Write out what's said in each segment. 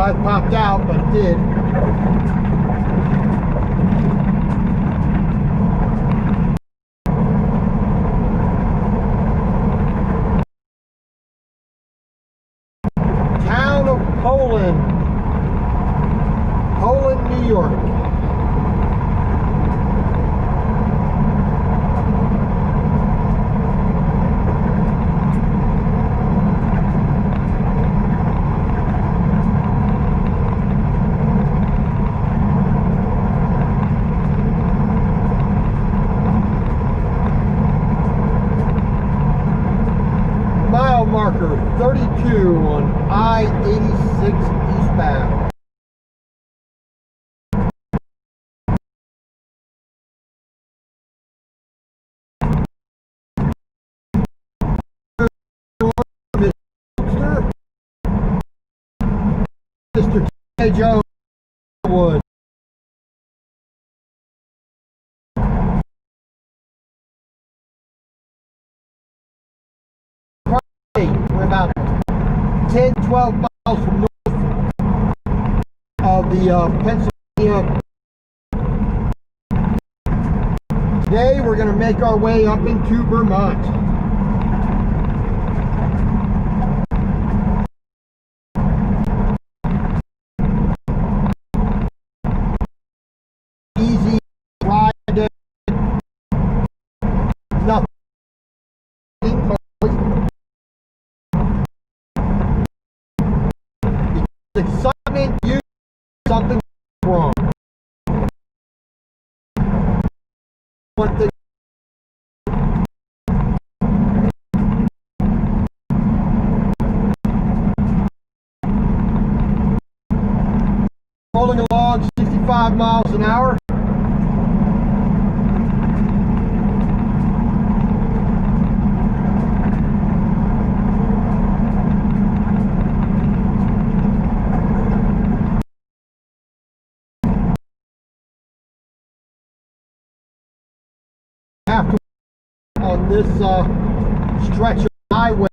why it popped out, but it did. Town of Poland, New York. Mile marker 32 on I-86 eastbound. Mr. T. Jones Wood. We're about 10, 12 miles from north of the Pennsylvania. Today we're going to make our way up into Vermont. Easy ride, nothing. Excitement, you something wrong. One thing. Rolling along 65 miles an hour. After on this stretch of highway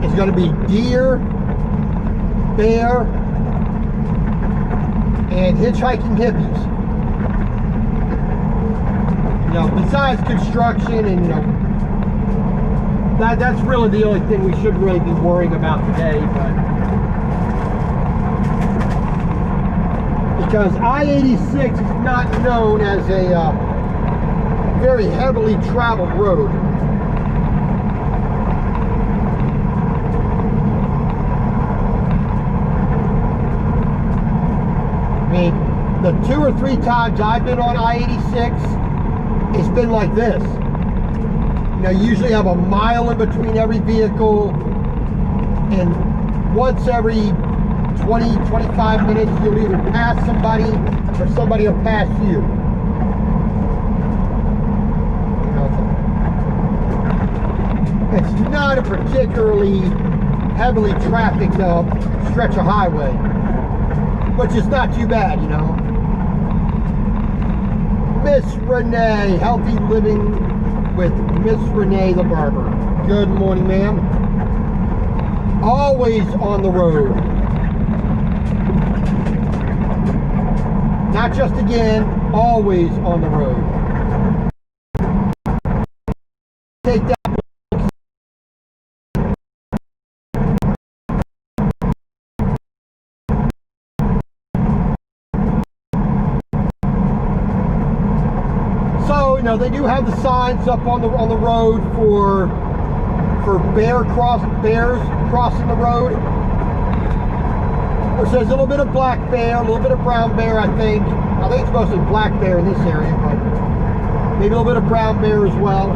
is going to be deer, bear, and hitchhiking hippies. You know, besides construction, and you know, that's really the only thing we should really be worrying about today. But because I-86 is not known as a very heavily traveled road. I mean, the 2 or 3 times I've been on I-86, it's been like this. You know, you usually have a mile in between every vehicle, and once every 20, 25 minutes, you'll either pass somebody or somebody will pass you. It's not a particularly heavily trafficked stretch of highway, which is not too bad, you know. Miss Renee, Healthy Living with Miss Renee the Barber. Good morning, ma'am. Always on the road. Not just again, always on the road. Take that. So, you know, they do have the signs up on the road for bears crossing the road. Which says a little bit of black bear, a little bit of brown bear, I think. I think it's mostly black bear in this area, but maybe a little bit of brown bear as well.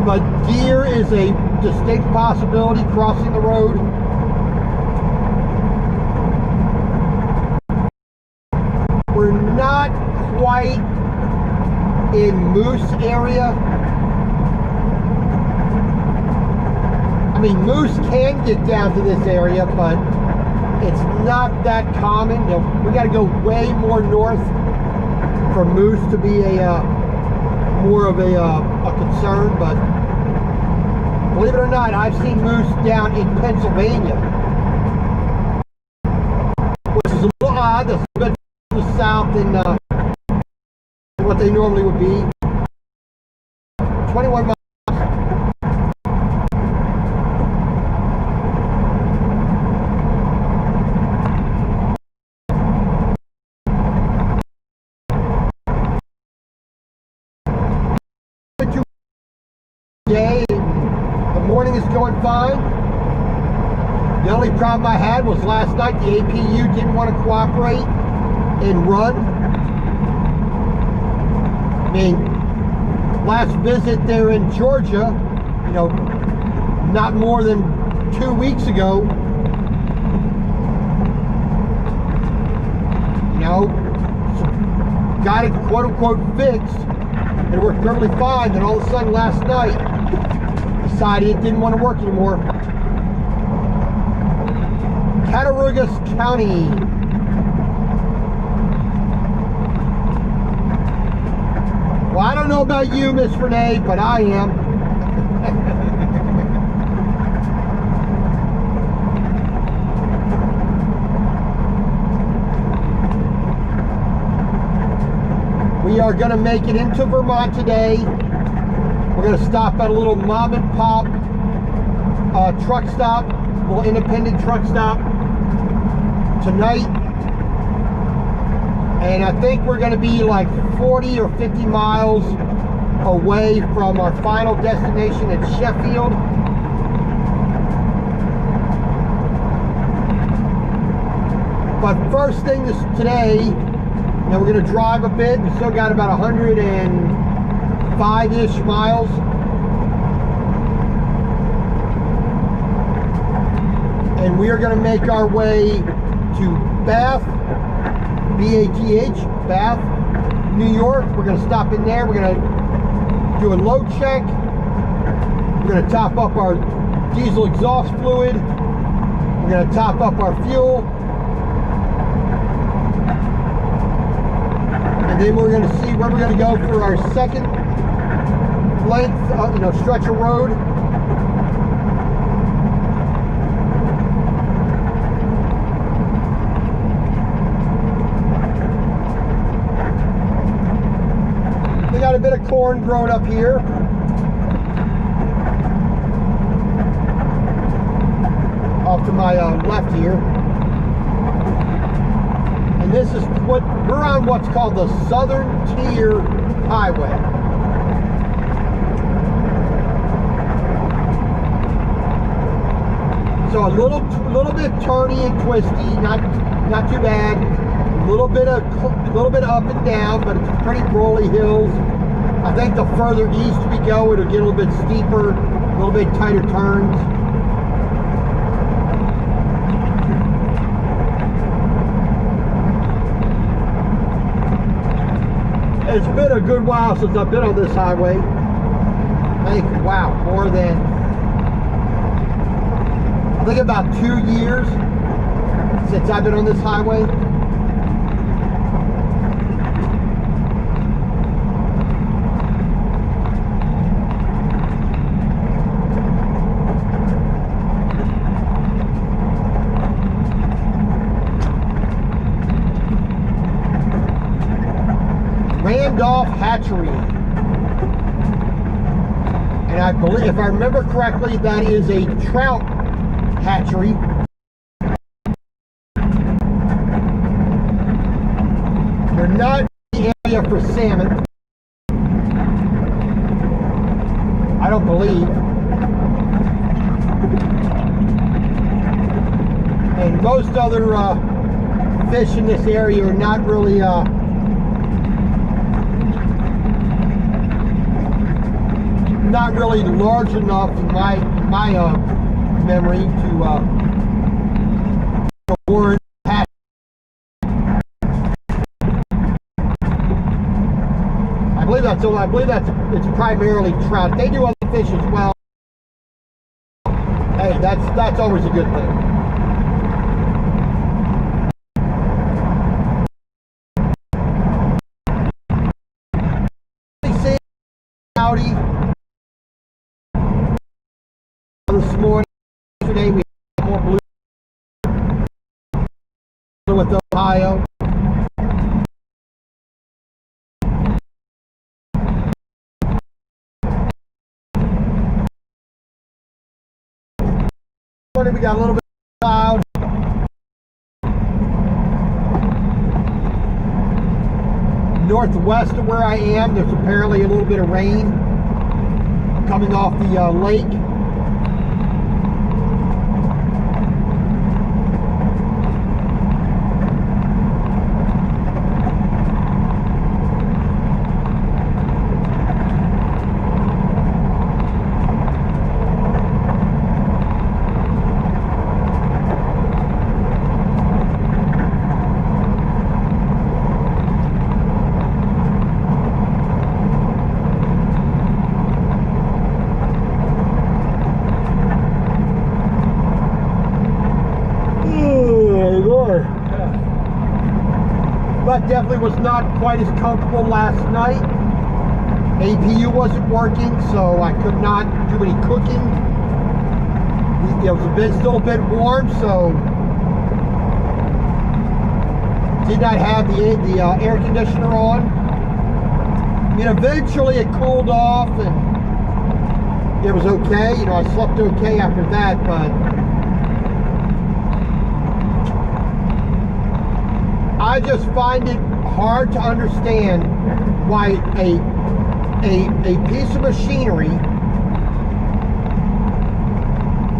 But deer is a distinct possibility crossing the road. We're not quite in moose area. I mean, moose can get down to this area, but it's not that common. You know, we got to go way more north for moose to be a more of a concern. But Believe it or not, I've seen moose down in Pennsylvania, which is a little odd. That's a bit further south than what they normally would be. 21 miles. Day, the morning is going fine. The only problem I had was last night the APU didn't want to cooperate and run. I mean, last visit there in Georgia, you know, not more than 2 weeks ago, you know, got it quote unquote fixed. It worked perfectly fine. Then all of a sudden last night, decided it didn't want to work anymore. Cattaraugus County. Well, I don't know about you, Miss Renee, but I am. We are going to make it into Vermont today. We're going to stop at a little mom and pop truck stop, a little independent truck stop tonight. And I think we're going to be like 40 or 50 miles away from our final destination at Sheffield. But first thing today, you know, we're going to drive a bit. We still got about 105-ish miles. And we are going to make our way to Bath, B-A-T-H, Bath, New York. We're going to stop in there. We're going to do a load check. We're going to top up our diesel exhaust fluid. We're going to top up our fuel. And then we're going to see where we're going to go for our second length, you know, stretch of road. We got a bit of corn growing up here. Off to my left here. And this is what we're on, what's called the Southern Tier Highway. So a little bit turny and twisty, not too bad. A little bit up and down, but it's pretty rolly hills. I think the further east we go, it'll get a little bit steeper, a little bit tighter turns. It's been a good while since I've been on this highway. I think, wow, more than, I think about 2 years since I've been on this highway. Randolph Hatchery, and I believe, if I remember correctly, that is a trout hatchery. They're not in the area for salmon, I don't believe. And most other fish in this area are not really large enough in my memory to warrant hatch. I believe it's primarily trout. They do other fish as well. Hey, that's always a good thing. Howdy. this morning. Yesterday we had more blue with Ohio. We got a little bit of cloud. Northwest of where I am, there's apparently a little bit of rain coming off the lake. But definitely was not quite as comfortable last night. APU wasn't working, so I could not do any cooking. It was still a bit warm, so did not have the air conditioner on. And eventually it cooled off and it was okay. I slept okay after that, but I just find it hard to understand why a piece of machinery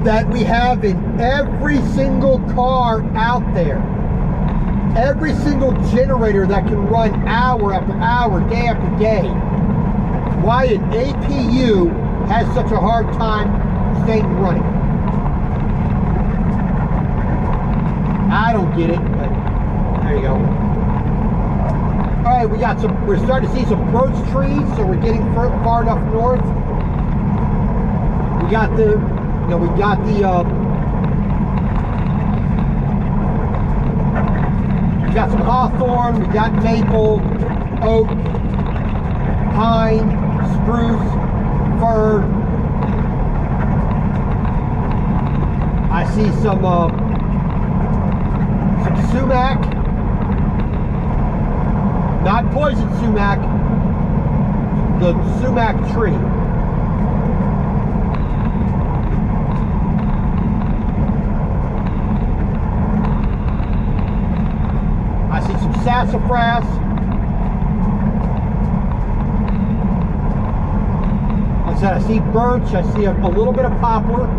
that we have in every single car out there, every single generator that can run hour after hour, day after day, why an APU has such a hard time staying running. I don't get it, but there you go. All right, we're starting to see some birch trees, so we're getting far enough north. We got the we got some hawthorn, we got maple, oak, pine, spruce, fir. I see some sumac. Not poison sumac, the sumac tree. I see some sassafras. Like I said, I see birch, I see a little bit of poplar.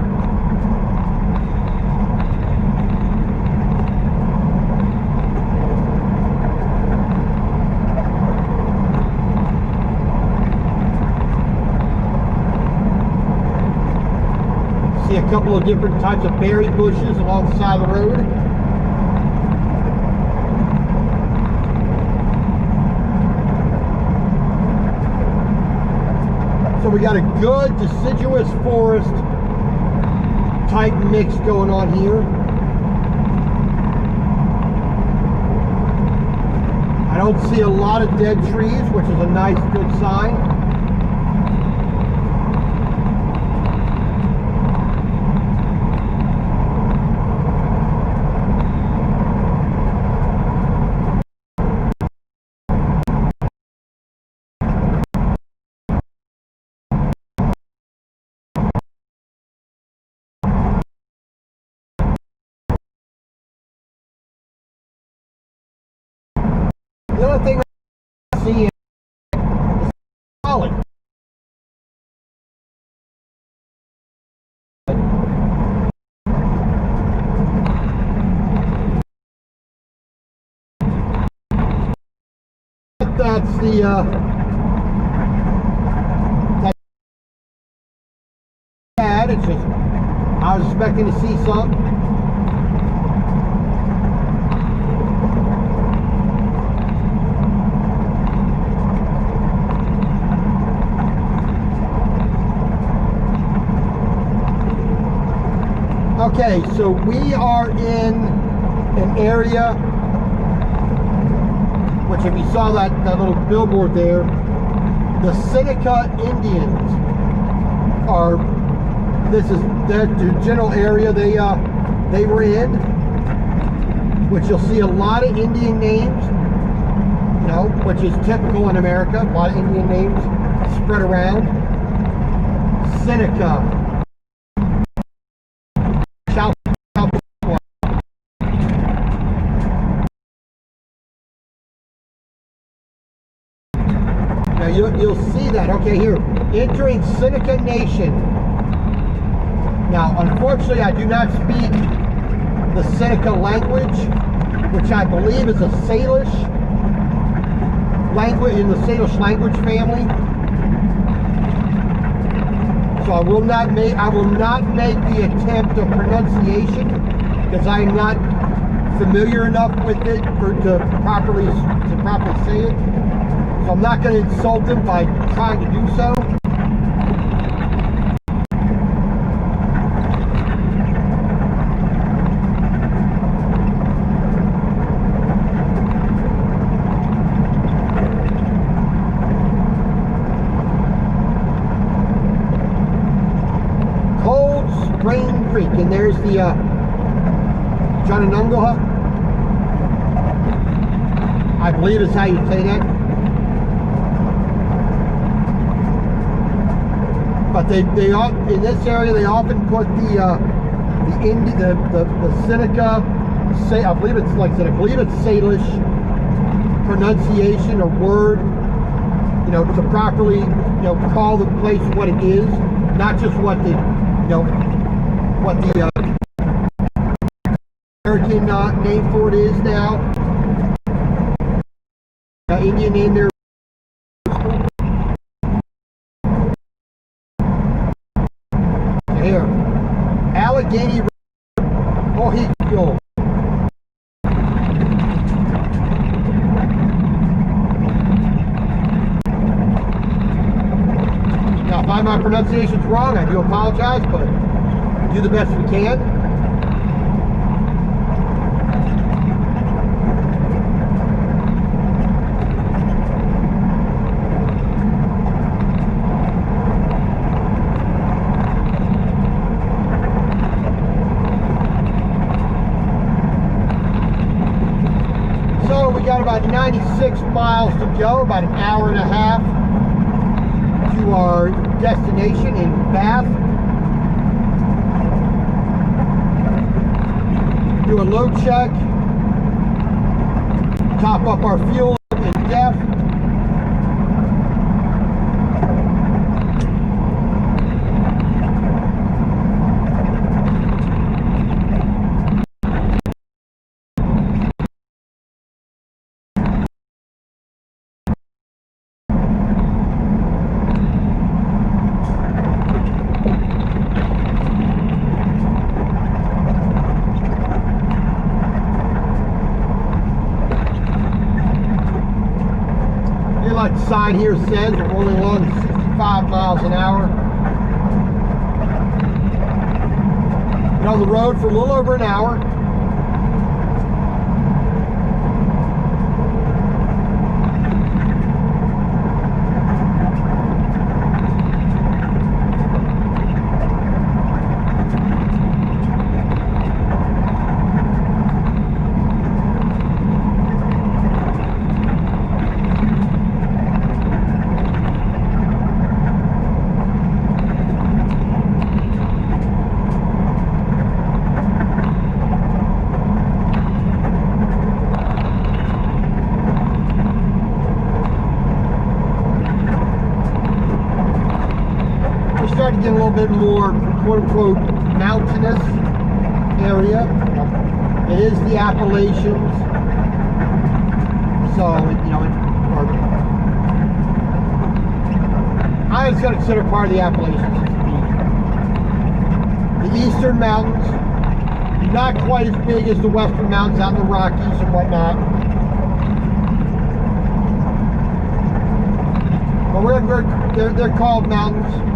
A couple of different types of berry bushes along the side of the road. So we got a good deciduous forest type mix going on here. I don't see a lot of dead trees, which is a nice, good sign. The other thing I see is solid. That's the that it's just I was expecting to see some. Okay, so we are in an area, which if you saw that little billboard there, the Seneca Indians this is the general area they were in, which you'll see a lot of Indian names, you know, which is typical in America. A lot of Indian names spread around. Seneca. Now you'll see that. Okay, here, entering Seneca Nation. Now, unfortunately, I do not speak the Seneca language, which I believe is a Salish language, in the Salish language family. So I will not make the attempt of pronunciation, because I am not familiar enough with it to properly say it. So I'm not going to insult them by trying to do so. Spring Creek, and there's the Jonanungoha, I believe is how you say that. But they in this area they often put the Seneca, I believe it's like I said, I believe it's Salish pronunciation or word, you know, to properly, you know, call the place what it is, not just what the, you know, what the American name for it is now. Indian name there. Here, Allegheny River, Ohio. Now, if my pronunciation's wrong, I do apologize, but do the best we can. So we got about 96 miles to go, about an hour and a half to our destination in Bath. Do a load check, top up our fuel in depth. Like the sign here says, we're only along 65 miles an hour. Been on the road for a little over an hour. Starting to get a little bit more quote-unquote mountainous area. It is the Appalachians, so you know, I was going to consider part of the Appalachians the Eastern Mountains, not quite as big as the Western Mountains out in the Rockies and whatnot. But they're called mountains.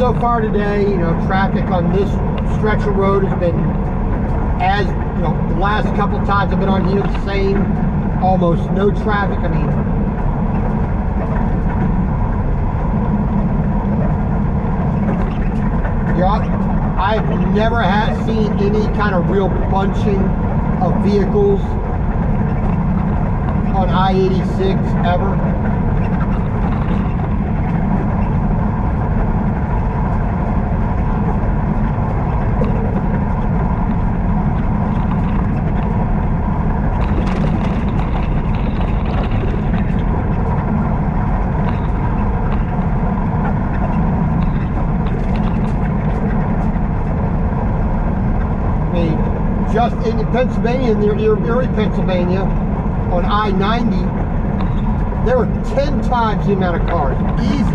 so far today, you know, traffic on this stretch of road has been, as you know, the last couple times I've been on here, the same, almost no traffic. I mean, I've never seen any kind of real bunching of vehicles on I-86 ever. Just in Pennsylvania, near Erie, Pennsylvania, on I-90, there were 10 times the amount of cars. Easy.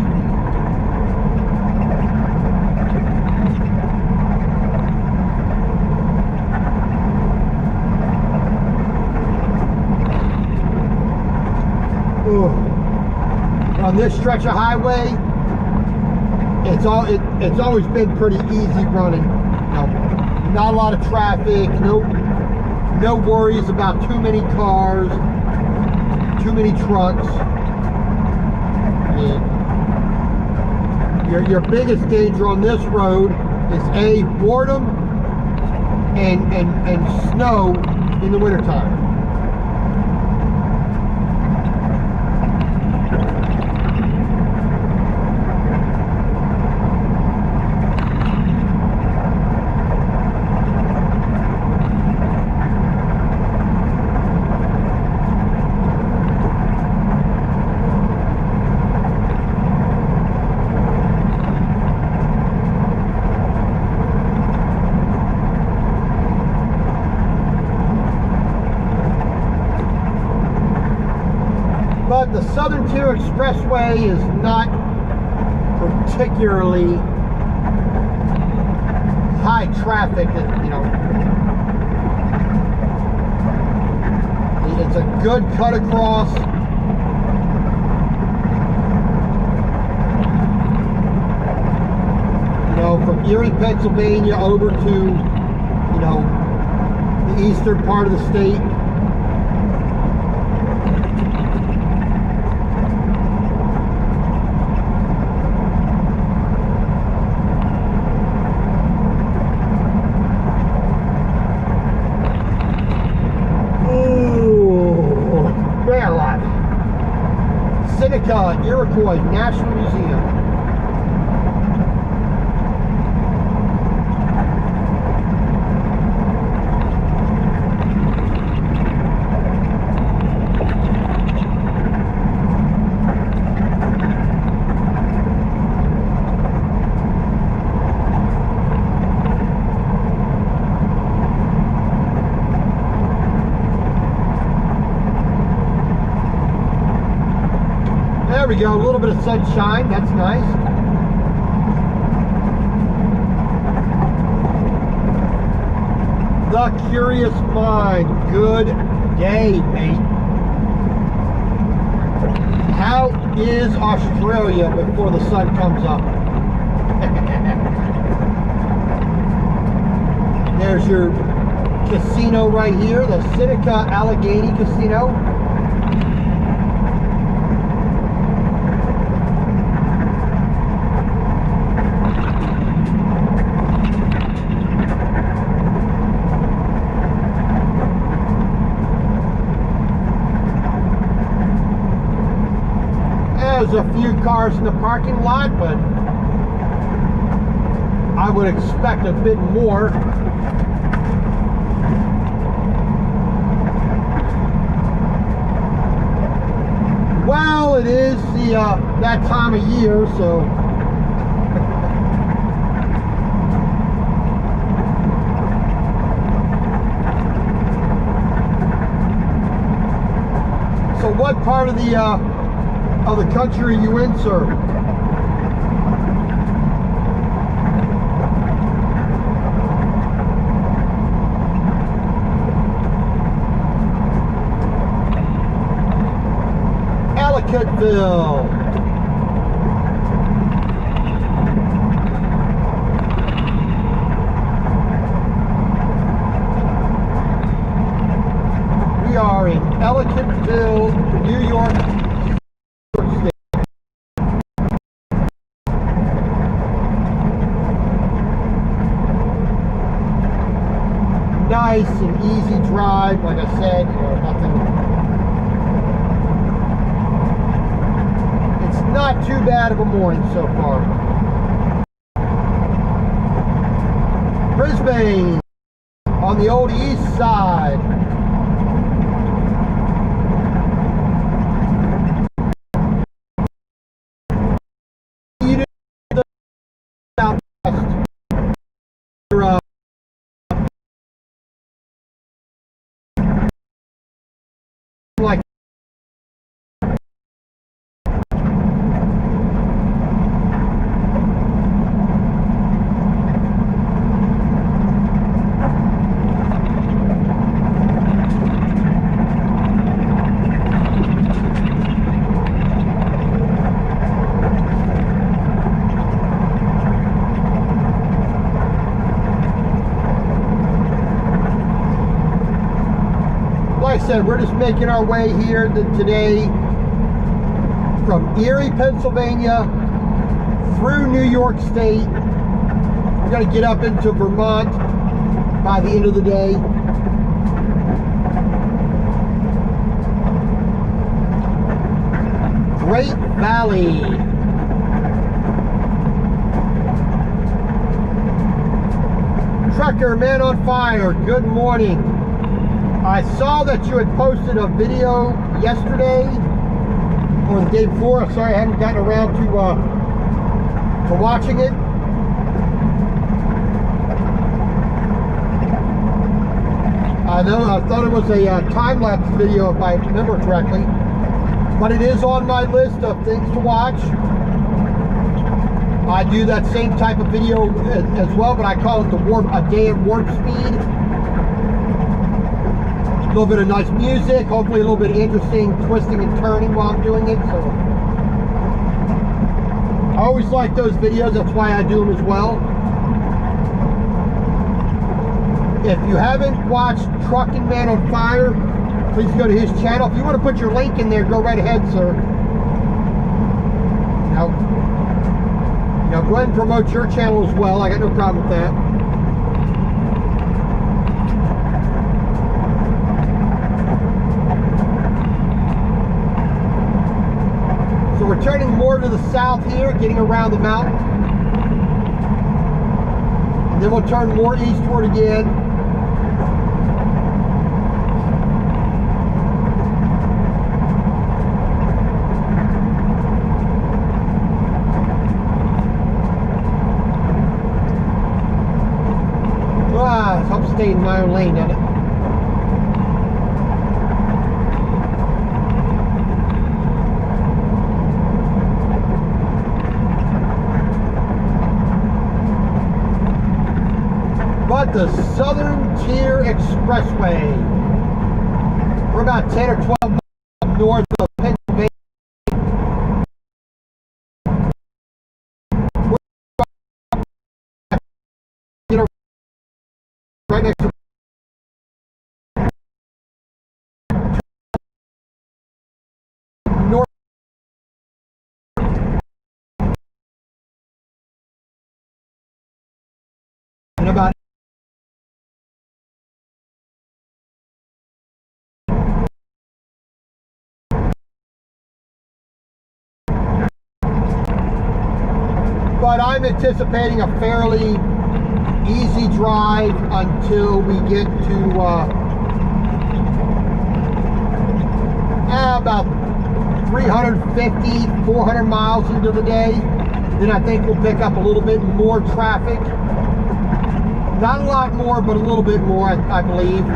Ooh. On this stretch of highway, it's always been pretty easy running. Not a lot of traffic, no worries about too many cars, too many trucks. Your biggest danger on this road is A, boredom and snow in the wintertime. But the Southern Tier Expressway is not particularly high traffic. You know, it's a good cut across. You know, from Erie, Pennsylvania over to, you know, the eastern part of the state. Iroquois National Museum. There we go, a little bit of sunshine, that's nice. The Curious Mind, good day, mate. How is Australia before the sun comes up? There's your casino right here, the Seneca Allegheny Casino. There's a few cars in the parking lot, but I would expect a bit more. Well, it is the that time of year, so what part of the country are you in, sir? Ellicottville. Jacksonville, New York State. Nice and easy drive, like I said, you know, nothing. It's not too bad of a morning so far. Brisbane on the old east side. Like I said, we're just making our way here today from Erie, Pennsylvania through New York State. We're going to get up into Vermont by the end of the day. Great Valley. Trucker Man on Fire, good morning. I saw that you had posted a video yesterday or the day before. Sorry, I hadn't gotten around to watching it. I thought it was a time-lapse video if I remember correctly, but it is on my list of things to watch. I do that same type of video as well, but I call it a day at warp speed. A little bit of nice music, hopefully a little bit of interesting twisting and turning while I'm doing it. So I always like those videos, that's why I do them as well. If you haven't watched Trucking Man on Fire, please go to his channel. If you want to put your link in there, go right ahead, sir. Now go ahead and promote your channel as well. I got no problem with that. So we're turning more to the south here, getting around the mountain. And then we'll turn more eastward again. I'm staying in my own lane, doesn't it? But the Southern Tier Expressway. We're about 10 or 12 miles north of Pennsylvania. Right next to north and about but I'm anticipating a fairly easy drive until we get to about 350, 400 miles into the day. Then I think we'll pick up a little bit more traffic. Not a lot more, but a little bit more, I believe.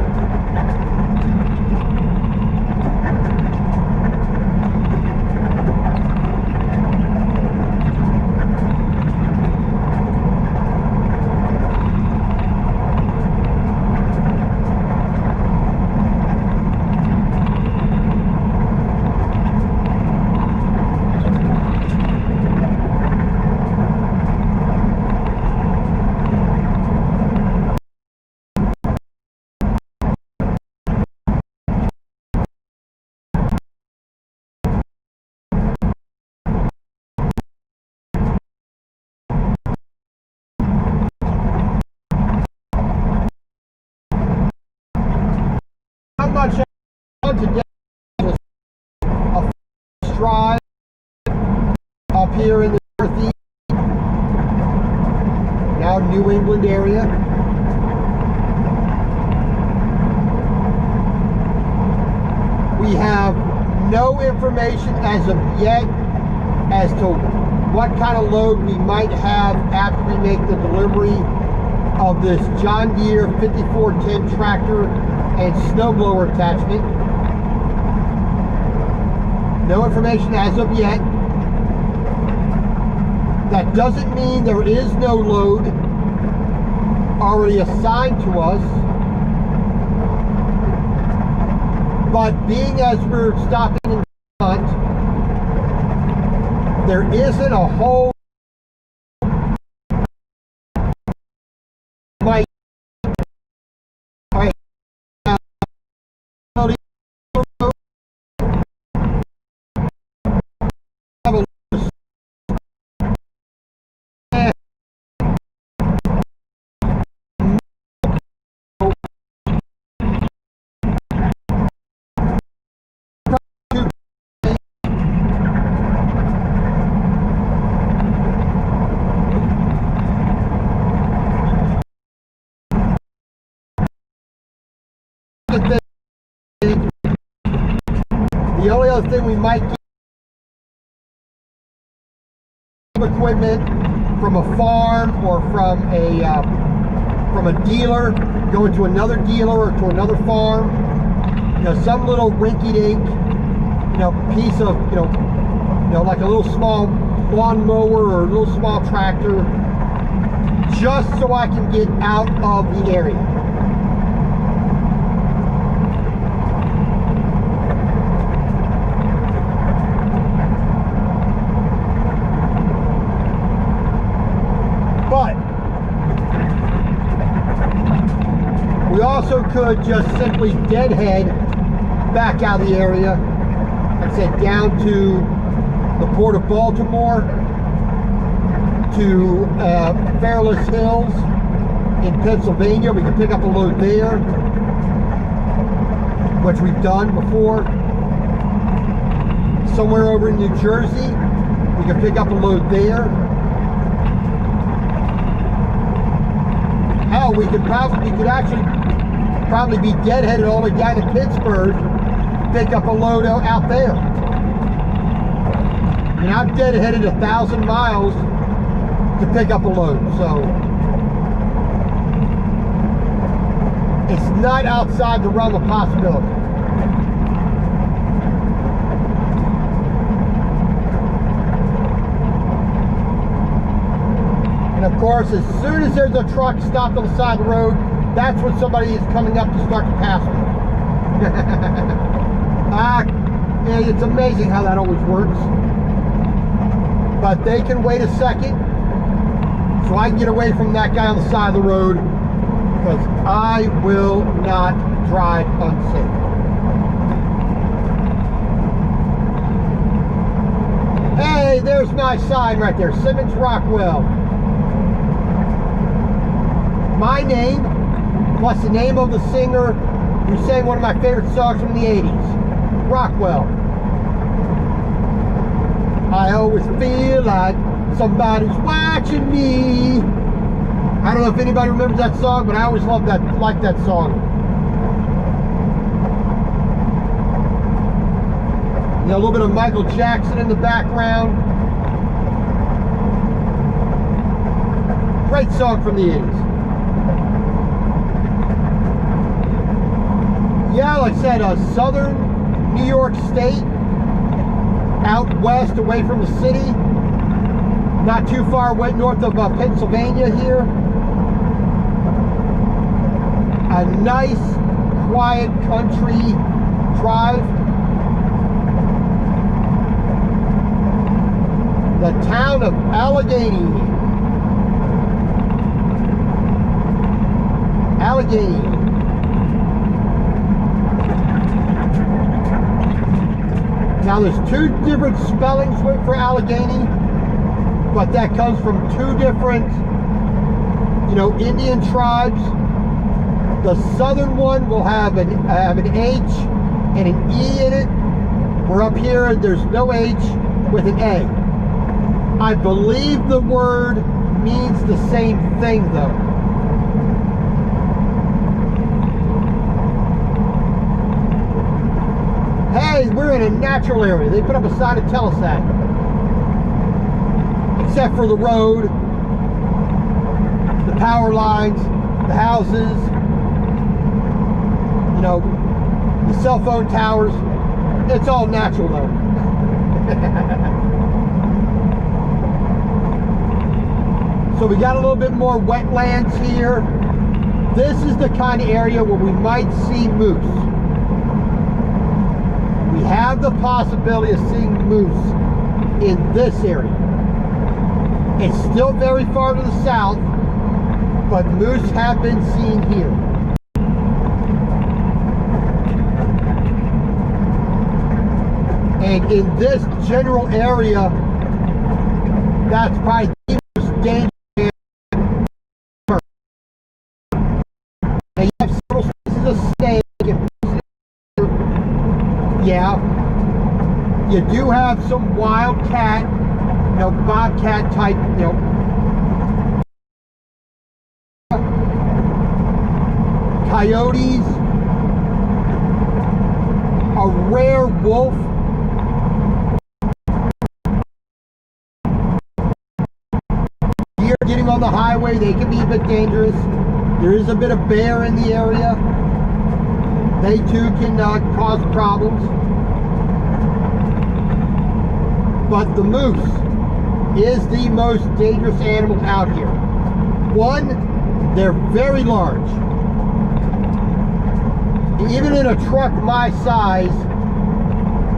here in the Northeast, now New England area. We have no information as of yet as to what kind of load we might have after we make the delivery of this John Deere 5410 tractor and snowblower attachment. No information as of yet. That doesn't mean there is no load already assigned to us. But being as we're stopping in front, there isn't a whole might the only other thing we might get equipment from a farm or from a dealer, going to another dealer or to another farm. You know, some little rinky-dink, you know, piece of, you know, like a little small lawnmower or a little small tractor, just so I can get out of the area. But we also could just simply deadhead back out of the area, like I said, down to the Port of Baltimore, to Fairless Hills in Pennsylvania. We could pick up a load there, which we've done before. Somewhere over in New Jersey, we could pick up a load there. Hell, we could actually be deadheaded all the way down to Pittsburgh, pick up a load out there. And I've deadheaded 1,000 miles to pick up a load, so it's not outside the realm of possibility. And of course, as soon as there's a truck stopped on the side of the road, that's when somebody is coming up to start to pass me. Yeah, it's amazing how that always works. But they can wait a second so I can get away from that guy on the side of the road, because I will not drive unsafe. Hey, there's my sign right there, Simmons Rockwell. My name, plus the name of the singer who sang one of my favorite songs from the 80s, Rockwell. I always feel like somebody's watching me. I don't know if anybody remembers that song, but I always loved that, liked that song. You know, a little bit of Michael Jackson in the background. Great song from the 80s. Yeah, like I said, southern New York State, out west away from the city, not too far away north of Pennsylvania here. A nice, quiet country drive. The town of Allegheny. Allegheny. Now there's two different spellings for Allegheny, but that comes from two different, you know, Indian tribes. The southern one will have an H and an E in it. Where up here, there's no H with an A. I believe the word means the same thing though. Hey, we're in a natural area. They put up a sign to tell us that. Except for the road, the power lines, the houses, you know, the cell phone towers. It's all natural though. So we got a little bit more wetlands here. This is the kind of area where we might see moose. We have the possibility of seeing moose in this area. It's still very far to the south, but moose have been seen here. And in this general area, that's probably the most dangerous area. Now you have several species of snake. Yeah, you do have some wildcat, you know, bobcat type, you know, coyotes, a rare wolf. Deer getting on the highway, they can be a bit dangerous. There is a bit of bear in the area. They too can cause problems. But the moose is the most dangerous animal out here. One, they're very large. Even in a truck my size,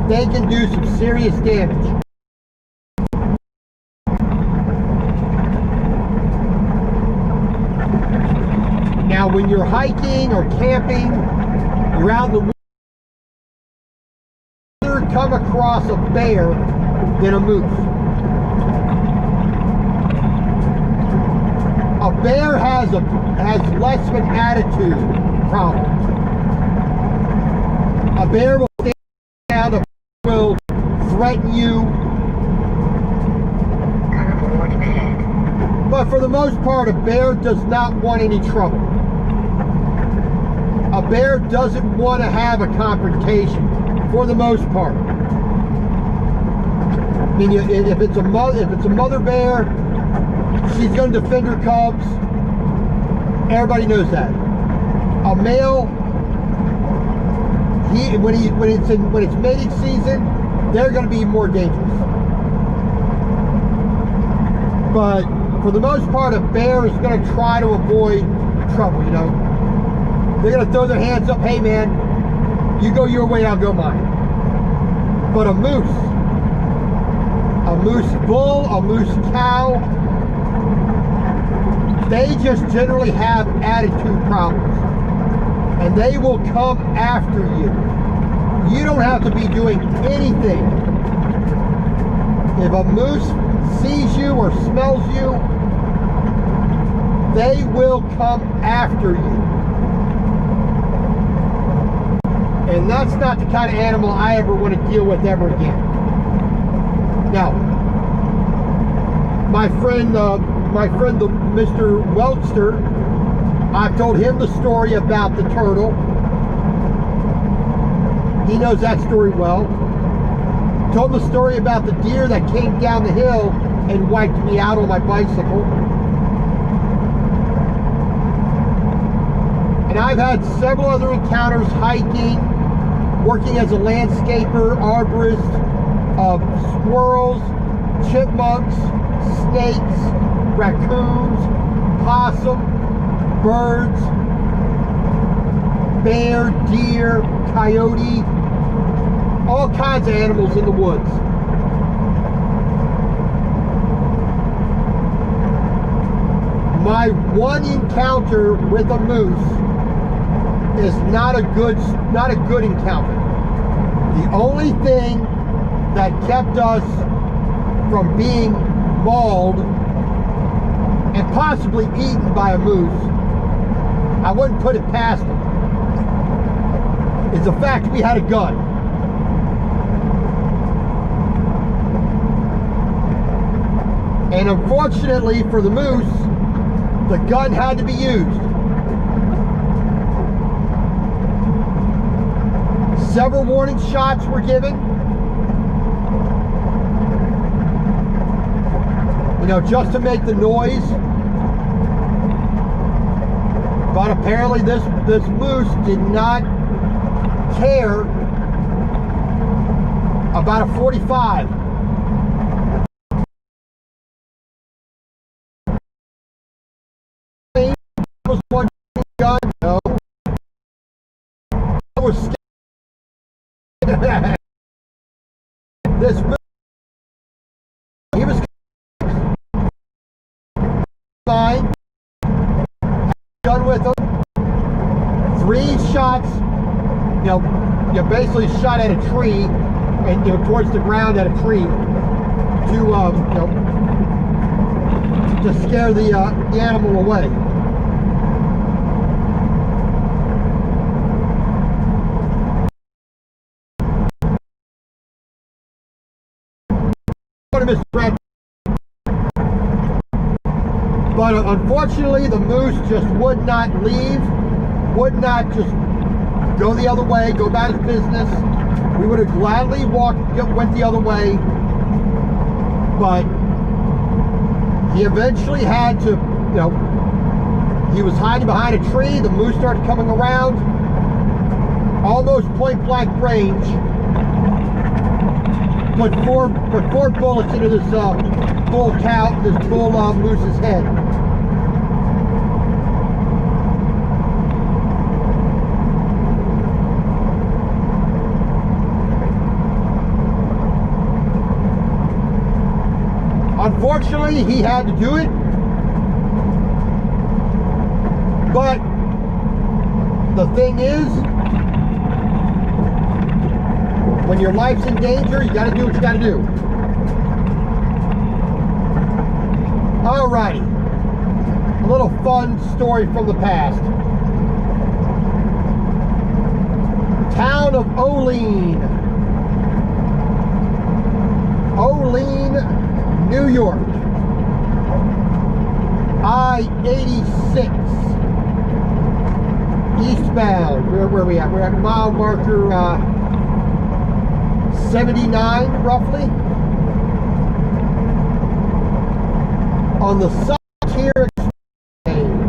they can do some serious damage. Now when you're hiking or camping, you're out in the woods, you'll never come across a bear than a moose. A bear has less of an attitude problem. A bear will stand down, a bear will threaten you. But for the most part, a bear does not want any trouble. A bear doesn't want to have a confrontation, for the most part. I mean, if it's a mother bear, she's going to defend her cubs. Everybody knows that. A male, when it's mating season, they're going to be more dangerous. But for the most part, a bear is going to try to avoid trouble. You know, they're going to throw their hands up. Hey, man, you go your way, I'll go mine. But a moose bull, a moose cow, they just generally have attitude problems, and they will come after you. You don't have to be doing anything. If a moose sees you or smells you, they will come after you. And that's not the kind of animal I ever want to deal with ever again. Now, my friend the Mr. Welchster, I've told him the story about the turtle. He knows that story well. Told him the story about the deer that came down the hill and wiped me out on my bicycle. And I've had several other encounters hiking, working as a landscaper, arborist, squirrels, chipmunks, snakes, raccoons, possum, birds, bear, deer, coyote, all kinds of animals in the woods. My one encounter with a moose is not a good encounter. The only thing that kept us from being mauled and possibly eaten by a moose, I wouldn't put it past them, is the fact we had a gun. And unfortunately for the moose, the gun had to be used. Several warning shots were given. You know, just to make the noise. But apparently this moose did not care about a 45. Was one gun? No. I was scared. This moose, he was fine. Gun with him. 3 shots. You know, you basically shot at a tree, and you know, towards the ground at a tree to you know, to scare the animal away. But unfortunately, the moose just would not leave, would not just go the other way, go about his business. We would have gladly went the other way, but he eventually had to, you know, he was hiding behind a tree. The moose started coming around, almost point blank range. Put four bullets into this bull moose's head. Unfortunately, he had to do it, but the thing is, when your life's in danger, you got to do what you got to do. Alrighty, a little fun story from the past. Town of Olean, New York. I-86 eastbound. Where are we at? We're at mile marker 79, roughly. On the Frontier Exchange,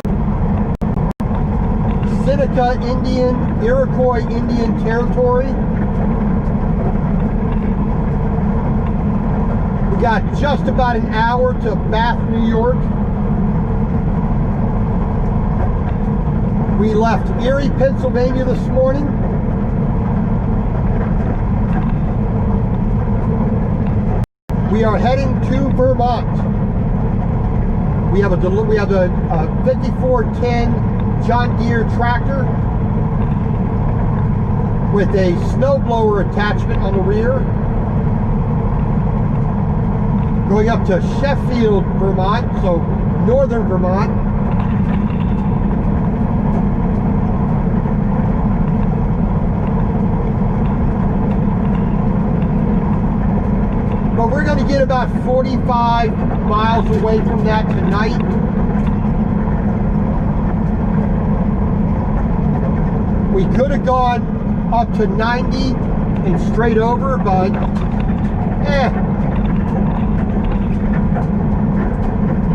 Seneca Indian, Iroquois Indian Territory. We got just about an hour to Bath, New York. We left Erie, Pennsylvania this morning. We are heading to Vermont. We have a 5410 John Deere tractor with a snowblower attachment on the rear, going up to Sheffield, Vermont, so northern Vermont. But we're going to get about 45 miles away from that tonight. We could have gone up to 90 and straight over, but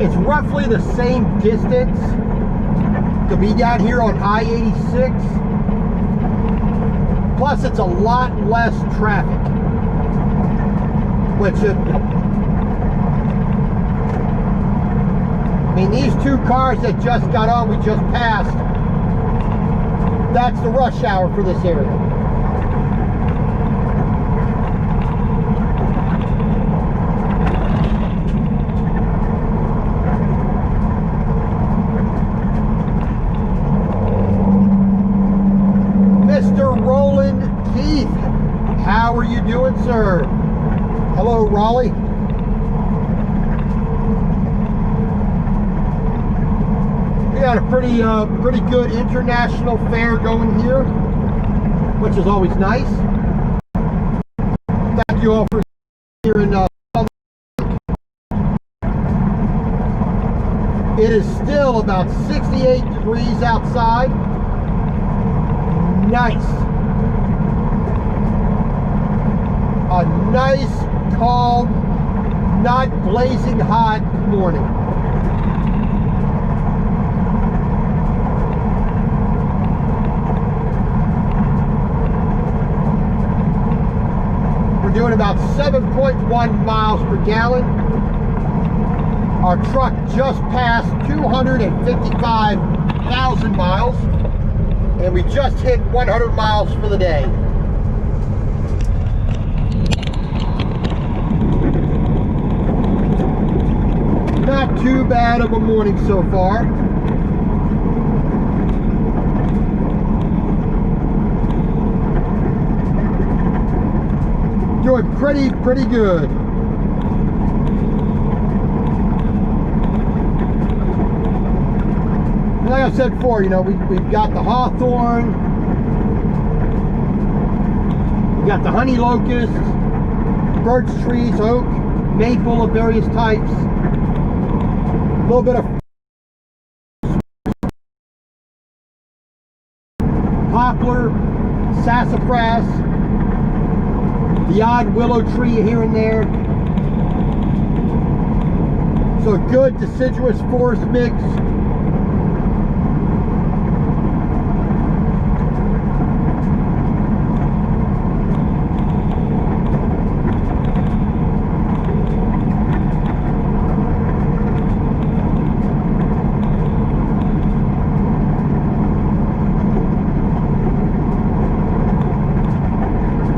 it's roughly the same distance to be down here on I-86. Plus, it's a lot less traffic. Which I mean, these 2 cars that just got on, we just passed, that's the rush hour for this area. Mr. Roland Keith, how are you doing, sir? Hello, Raleigh. We got a pretty good international fair going here, which is always nice. Thank you all for here in about 68 degrees outside. Nice. A nice, calm, not blazing hot morning. We're doing about 7.1 miles per gallon. Our truck just passed 255,000 miles, and we just hit 100 miles for the day. Not too bad of a morning so far. Doing pretty good. Like I said before, you know, we've got the hawthorn, we've got the honey locust, birch trees, oak, maple of various types, a little bit of poplar, sassafras, the odd willow tree here and there. So a good deciduous forest mix.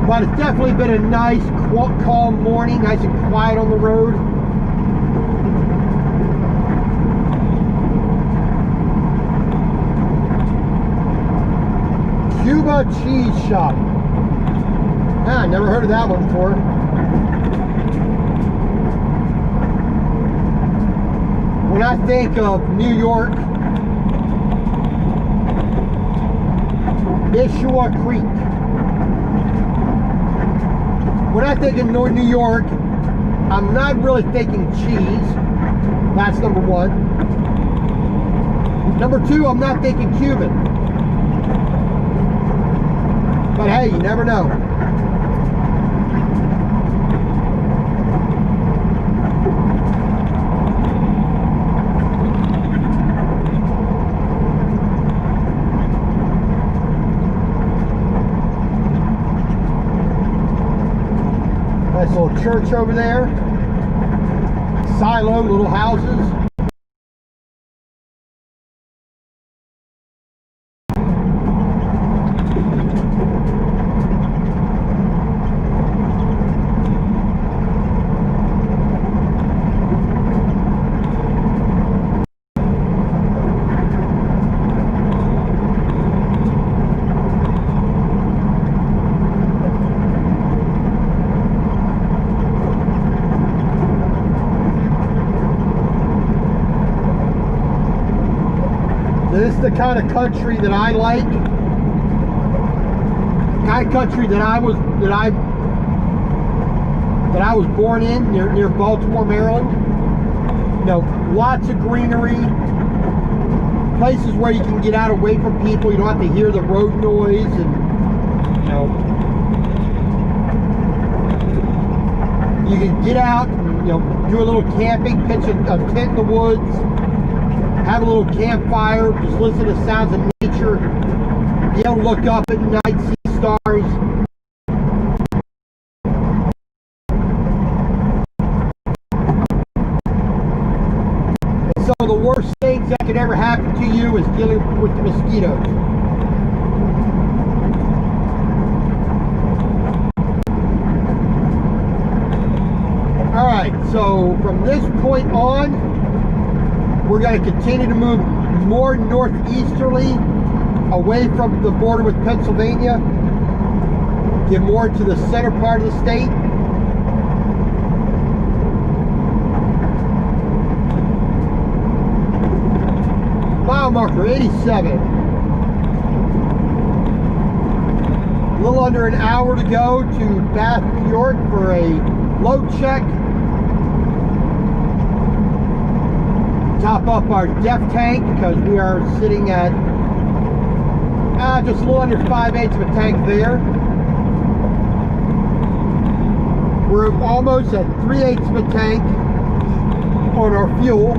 But it's definitely been a nice, calm morning, nice and quiet on the road. Cuba Cheese Shop. Ah, never heard of that one before. When I think of New York, Nishua Creek. When I think of New York, I'm not really thinking cheese. That's number one. Number two, I'm not thinking Cuban. But hey, you never know. Nice little church over there. Silo, little houses. This is the kind of country that I like. The kind of country that I was born in, near Baltimore, Maryland. You know, lots of greenery, places where you can get out away from people. You don't have to hear the road noise, and you know, you can get out and, you know, do a little camping, pitch a tent in the woods. Have a little campfire, just listen to sounds of nature, be able to look up at night, see stars. And so the worst things that could ever happen to you is dealing with the mosquitoes. Alright, so from this point on, we're going to continue to move more northeasterly, away from the border with Pennsylvania, get more to the center part of the state. Mile marker 87. A little under an hour to go to Bath, New York for a load check. top up our DEF tank because we are sitting at just a little under 5/8 of a tank there. We're almost at 3/8 of a tank on our fuel.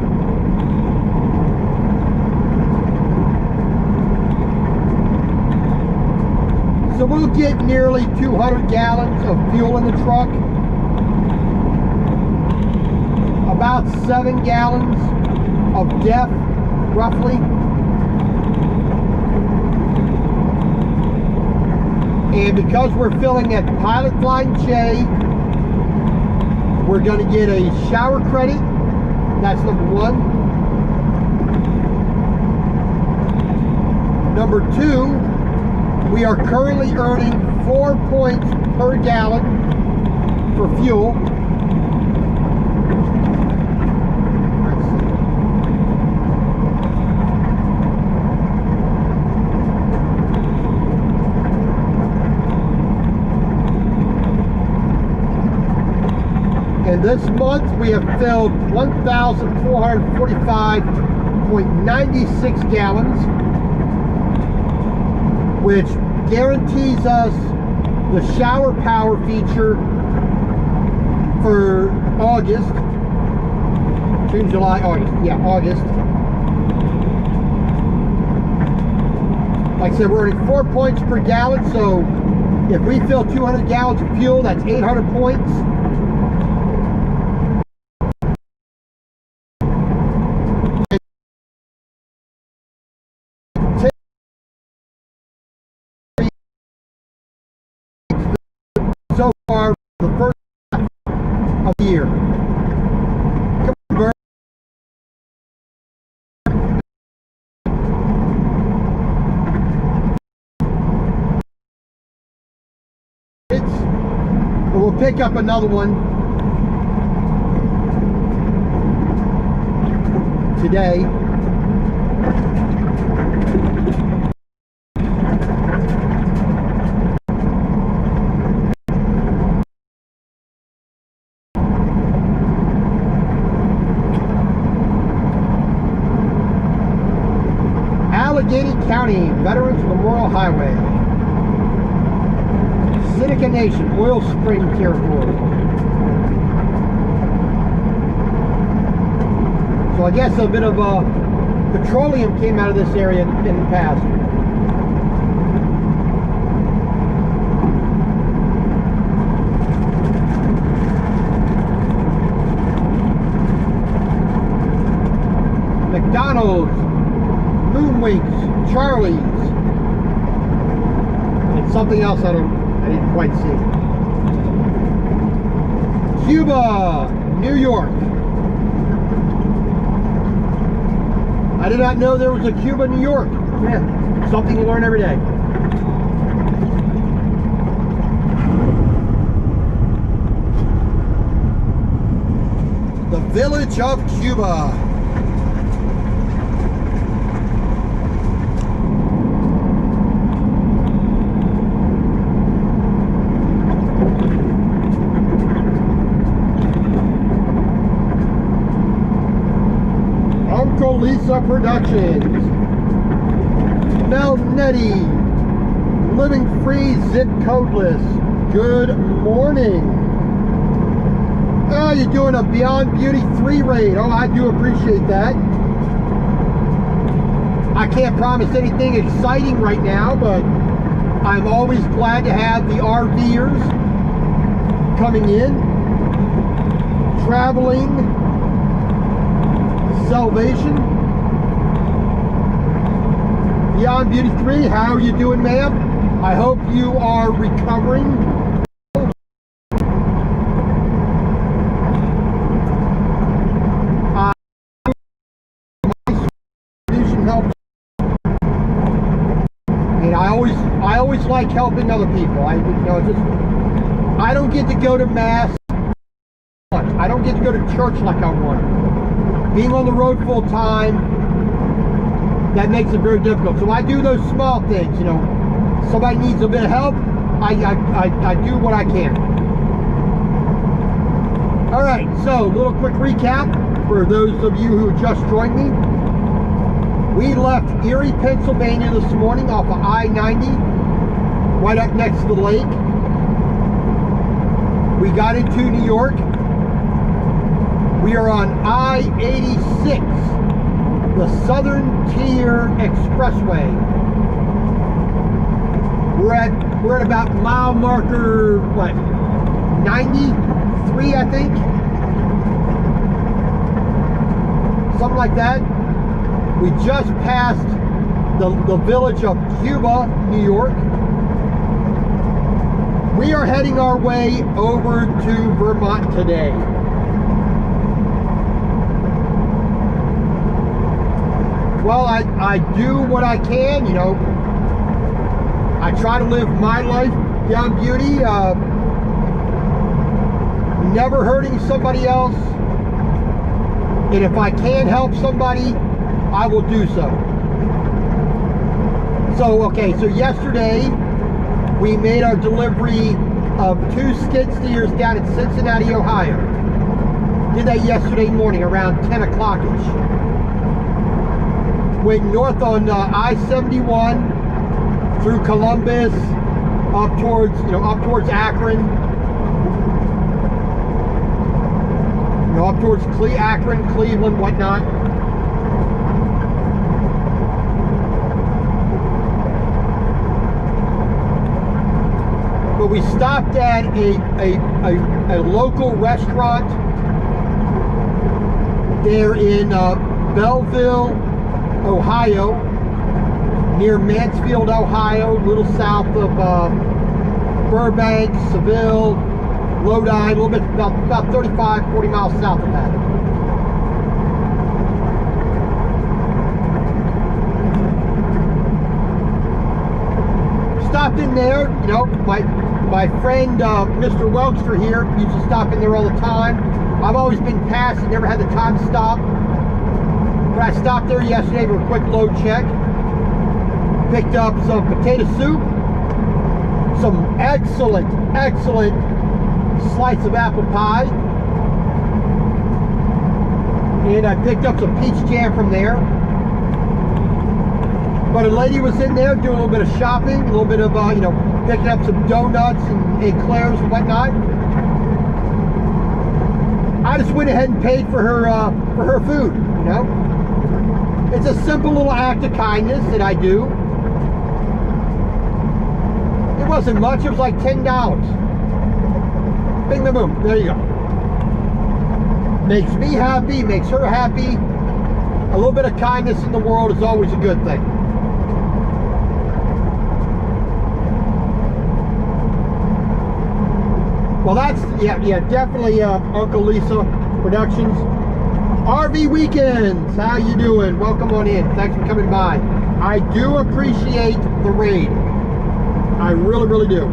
So we'll get nearly 200 gallons of fuel in the truck. About 7 gallons of DEF, roughly. And because we're filling at Pilot Line J, we're going to get a shower credit. That's number one. Number two, we are currently earning 4 points per gallon for fuel. And this month we have filled 1,445.96 gallons, which guarantees us the shower power feature for August. June, July, August. Yeah, August. Like I said, we're earning 4 points per gallon, so if we fill 200 gallons of fuel, that's 800 points. So far, the first half of the year. Come on, Bert. But we'll pick up another one today. Allegheny County Veterans Memorial Highway, Seneca Nation, Oil Spring Territory. So I guess a bit of petroleum came out of this area in the past. McDonald's, Moonwinks, Charlie's, and something else I didn't quite see. Cuba, New York. I did not know there was a Cuba, New York. Yeah, something you learn every day. The village of Cuba. Lisa Productions, Melnetti, Living Free Zip Codeless. Good morning. Oh, you're doing a Beyond Beauty 3 raid. Oh, I do appreciate that. I can't promise anything exciting right now, but I'm always glad to have the RVers coming in, traveling, salvation. Beyond Beauty 3, how are you doing, ma'am? I hope you are recovering. My solution helps. And I always like helping other people. I don't get to go to mass. I don't get to go to church like I want. Being on the road full time, that makes it very difficult. So I do those small things, you know. Somebody needs a bit of help, I do what I can. All right, so little quick recap. for those of you who just joined me. We left Erie, Pennsylvania this morning off of I-90, right up next to the lake. We got into New York. We are on I-86, the Southern Tier Expressway. We're at about mile marker, what, 93, I think? Something like that. We just passed the village of Cuba, New York. We are heading our way over to Vermont today. Well, I do what I can, you know. I try to live my life beyond beauty, never hurting somebody else. And if I can help somebody, I will do so. So yesterday we made our delivery of 2 skid steers down in Cincinnati, Ohio. Did that yesterday morning around 10 o'clock-ish. Went north on I-71 through Columbus, up towards Akron, up towards Akron, Cleveland, whatnot. But we stopped at a local restaurant there in Belleville, Ohio, near Mansfield, Ohio, a little south of Burbank, Seville, Lodi, a little bit, about 35, 40 miles south of that. Stopped in there, you know, my friend Mr. Welkster here used to stop in there all the time. I've always been past and never had the time to stop. But I stopped there yesterday for a quick load check. Picked up some potato soup, some excellent slice of apple pie, and I picked up some peach jam from there. But a lady was in there doing a little bit of shopping, a little bit of picking up some donuts and eclairs and whatnot. I just went ahead and paid for her food. You know, it's a simple little act of kindness that I do. It wasn't much, it was like $10. Bing, bing, boom, there you go. Makes me happy, makes her happy. A little bit of kindness in the world is always a good thing. Well, that's, yeah, definitely Uncle Lisa Productions. RV Weekends, how you doing? Welcome on in, thanks for coming by. I do appreciate the raid. I really, really do.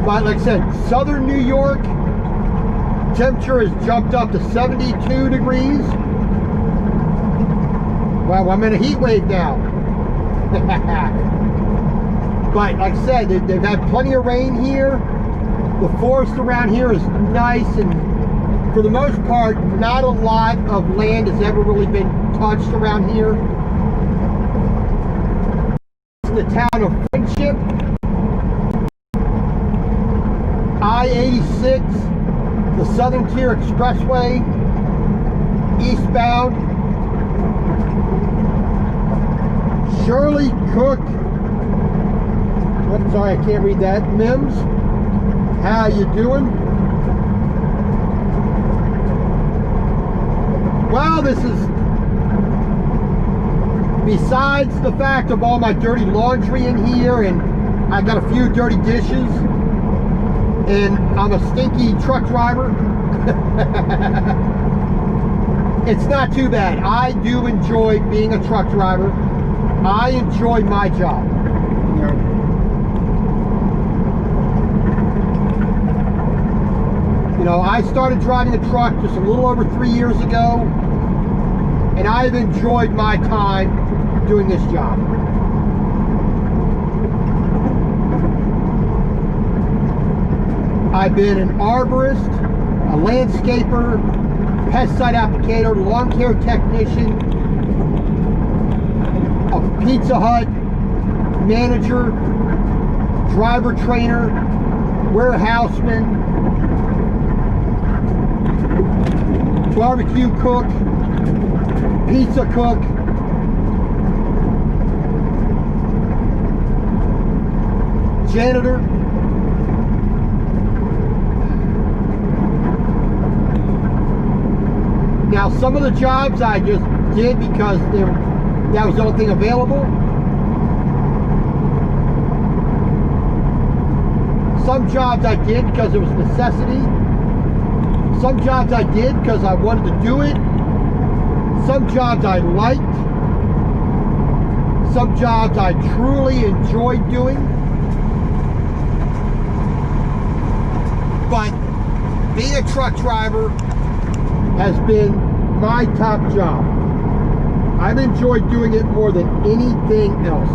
But like I said, southern New York, temperature has jumped up to 72 degrees. Wow, I'm in a heat wave now. But like I said, they've had plenty of rain here. The forest around here is nice, and for the most part, not a lot of land has ever really been touched around here. In the town of Friendship, I-86, the Southern Tier Expressway, eastbound. Shirley Cook, I'm sorry, I can't read that. Mims, how you doing? Well, this is, besides the fact of all my dirty laundry in here, and I got a few dirty dishes, and I'm a stinky truck driver. It's not too bad. I do enjoy being a truck driver. I enjoy my job. You You know, I started driving a truck just a little over 3 years ago, and I've enjoyed my time doing this job. I've been an arborist, a landscaper, pesticide applicator, lawn care technician, a Pizza Hut manager, driver trainer, warehouseman, barbecue cook, pizza cook, janitor. Now, some of the jobs I just did because that was the only thing available. Some jobs I did because it was necessity. Some jobs I did because I wanted to do it. Some jobs I liked. Some jobs I truly enjoyed doing. But being a truck driver has been my top job. I've enjoyed doing it more than anything else.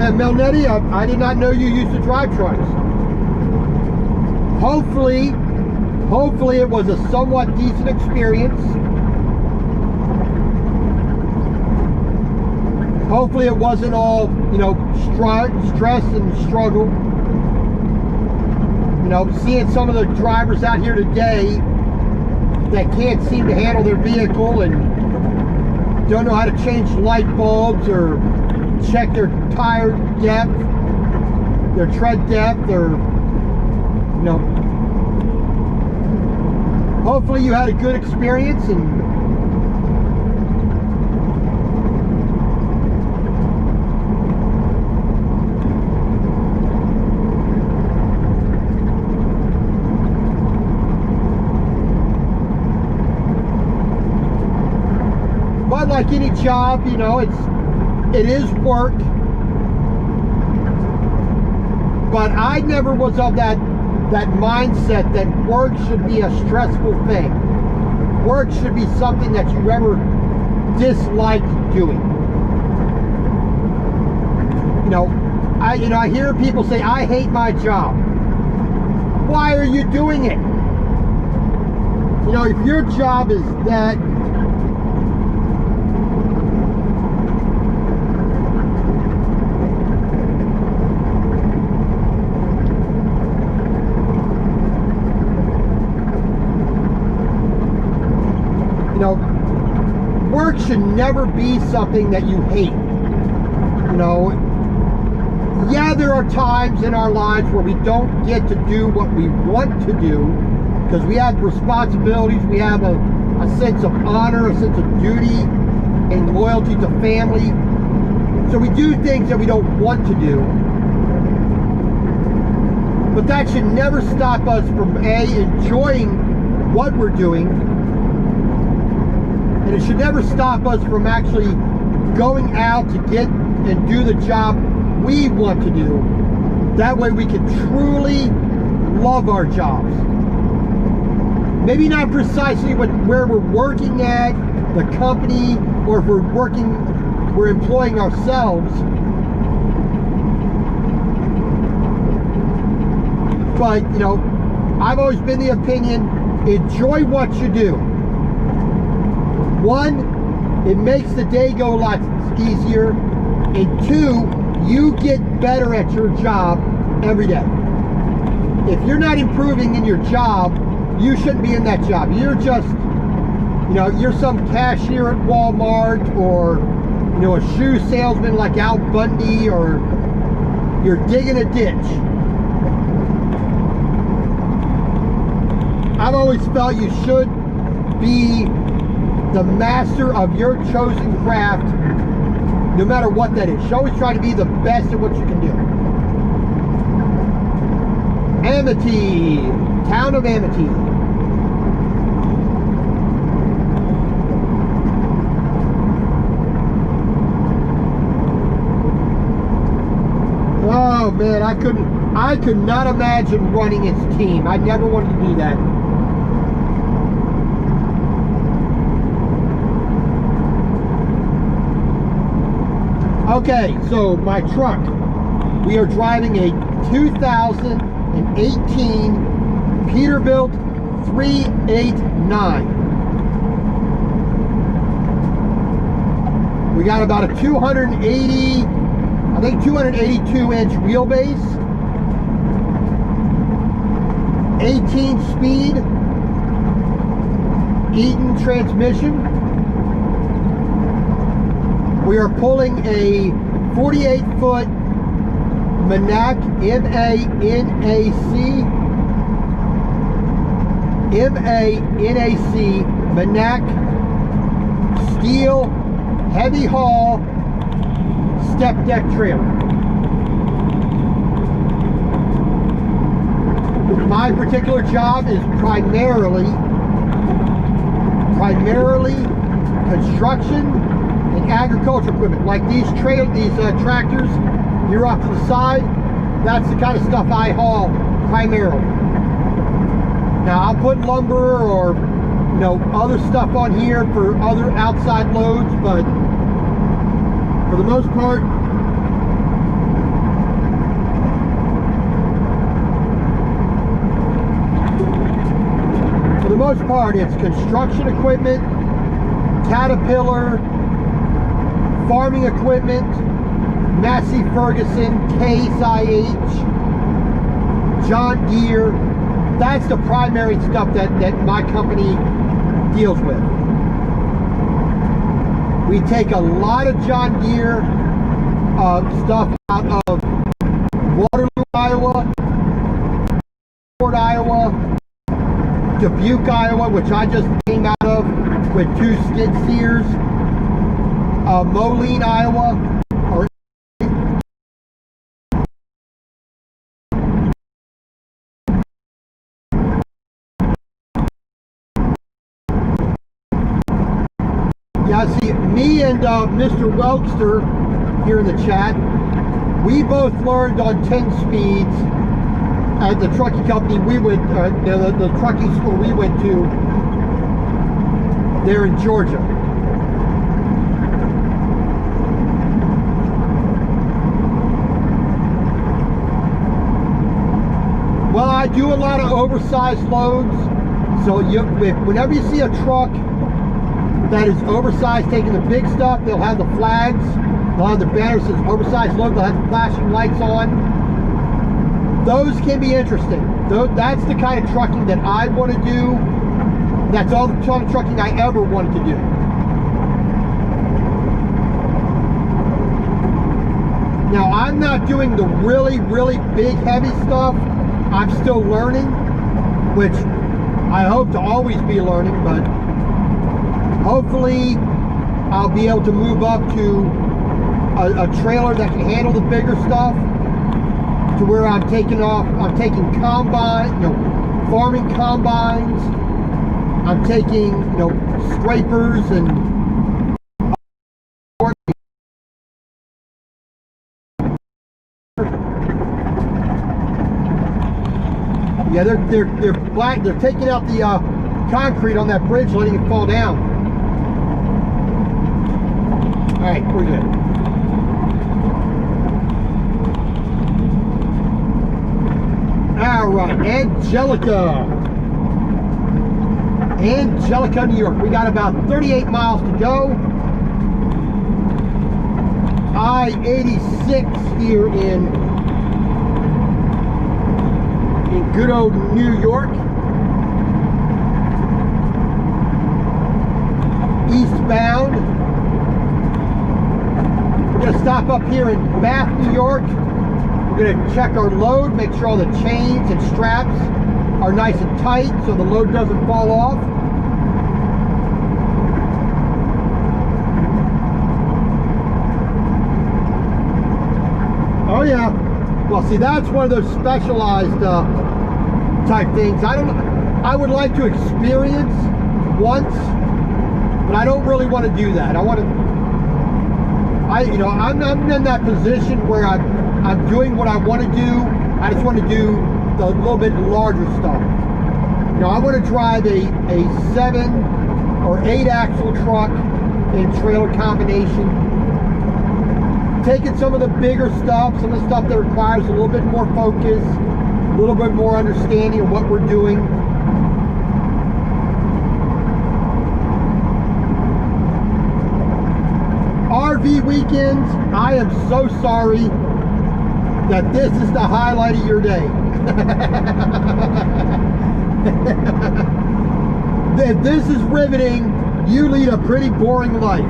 And Melnetti, I did not know you used to drive trucks. Hopefully it was a somewhat decent experience. Hopefully it wasn't all, you know, stress and struggle. You know, seeing some of the drivers out here today that can't seem to handle their vehicle and don't know how to change light bulbs or check their tire depth, their tread depth, or, you know, hopefully you had a good experience. And but like any job, you know, it is work. But I never was of that mindset that work should be a stressful thing. Work should be something that you ever disliked doing. You know, I hear people say, I hate my job. Why are you doing it? You know, if your job is that work should never be something that you hate. You know, yeah, there are times in our lives where we don't get to do what we want to do because we have responsibilities, we have a sense of honor, a sense of duty and loyalty to family. So we do things that we don't want to do. But that should never stop us from enjoying what we're doing. And it should never stop us from actually going out to get and do the job we want to do. That way we can truly love our jobs. Maybe not precisely where we're working at, the company, or if we're employing ourselves. But, you know, I've always been the opinion, enjoy what you do. One, it makes the day go a lot easier. And two, you get better at your job every day. If you're not improving in your job, you shouldn't be in that job. You're just, you know, you're some cashier at Walmart, or, you know, a shoe salesman like Al Bundy, or you're digging a ditch. I've always felt you should be the master of your chosen craft, no matter what that is. You always try to be the best at what you can do. Amity, town of Amity. man, I could not imagine running its team. I never wanted to do that. Okay, so my truck. We are driving a 2018 Peterbilt 389. We got about a 282 inch wheelbase, 18 speed, Eaton transmission. We are pulling a 48-foot Manac, M-A-N-A-C, Manac steel heavy haul step deck trailer. My particular job is primarily construction and agriculture equipment, like these tractors here off to the side. That's the kind of stuff I haul primarily. Now I'll put lumber or other stuff on here for other outside loads, but for the most part, it's construction equipment, Caterpillar, farming equipment, Massey Ferguson, Case IH, John Deere. That's the primary stuff that my company deals with. We take a lot of John Deere stuff out of Waterloo, Iowa, Fort, Iowa, Dubuque, Iowa, which I just came out of with 2 skid steers, Moline, Iowa, yeah, see, me and Mr. Welkster here in the chat, we both learned on 10 speeds at the trucking company we went, the trucking school we went to there in Georgia. Well, I do a lot of oversized loads, so whenever you see a truck that is oversized taking the big stuff, they'll have the flags, they'll have the banner that says oversized load, they'll have the flashing lights on. Those can be interesting. That's the kind of trucking that I want to do. That's all the kind of trucking I ever wanted to do. Now, I'm not doing the really, really big, heavy stuff. I'm still learning, which I hope to always be learning, but hopefully I'll be able to move up to a trailer that can handle the bigger stuff, to where I'm taking combine, farming combines, I'm taking, scrapers and yeah, they're taking out the concrete on that bridge, letting it fall down. All right, we're good. All right, Angelica, New York. We got about 38 miles to go. I-86 here in good old New York. Eastbound. We're going to stop up here in Bath, New York. We're going to check our load, make sure all the chains and straps are nice and tight so the load doesn't fall off. Oh yeah. Well, see, that's one of those specialized type things. I would like to experience once, but I don't really want to do that. I want to I'm in that position where I'm doing what I want to do. I just want to do the little bit larger stuff. I want to drive a 7 or 8 axle truck in trailer combination. Taking some of the bigger stuff, some of the stuff that requires a little bit more focus, a little bit more understanding of what we're doing. RV weekends, I am so sorry that this is the highlight of your day. If this is riveting, you lead a pretty boring life.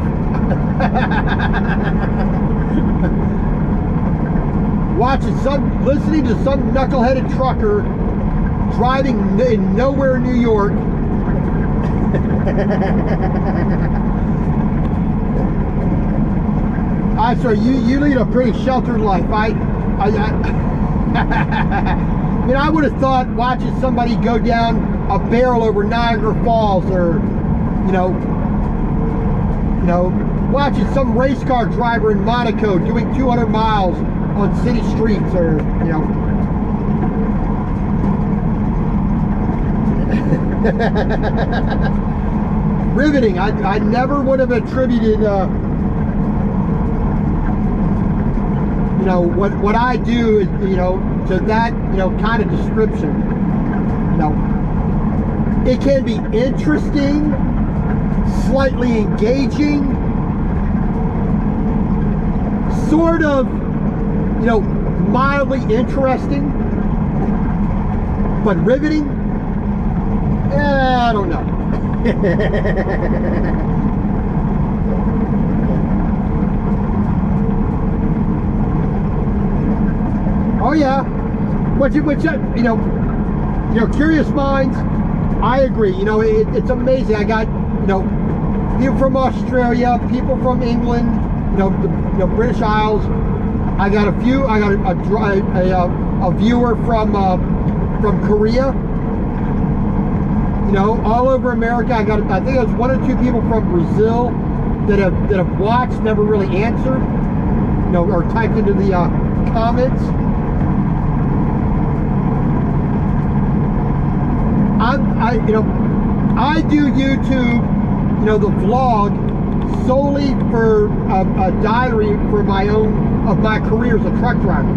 Listening to some knuckleheaded trucker driving in nowhere, New York. I'm sorry, you lead a pretty sheltered life. I would have thought watching somebody go down a barrel over Niagara Falls, or watching some race car driver in Monaco doing 200 miles on city streets, or riveting. I never would have attributed what I do, to that kind of description. It can be interesting, slightly engaging, sort of mildly interesting, but riveting, I don't know. Oh yeah, which curious minds, I agree. It's amazing. I got people from Australia, people from England, the British Isles. I got a viewer from Korea. All over America. I think it was 1 or 2 people from Brazil that have watched, never really answered, or typed into the comments. I do YouTube, the vlog, solely for a diary for of my career as a truck driver.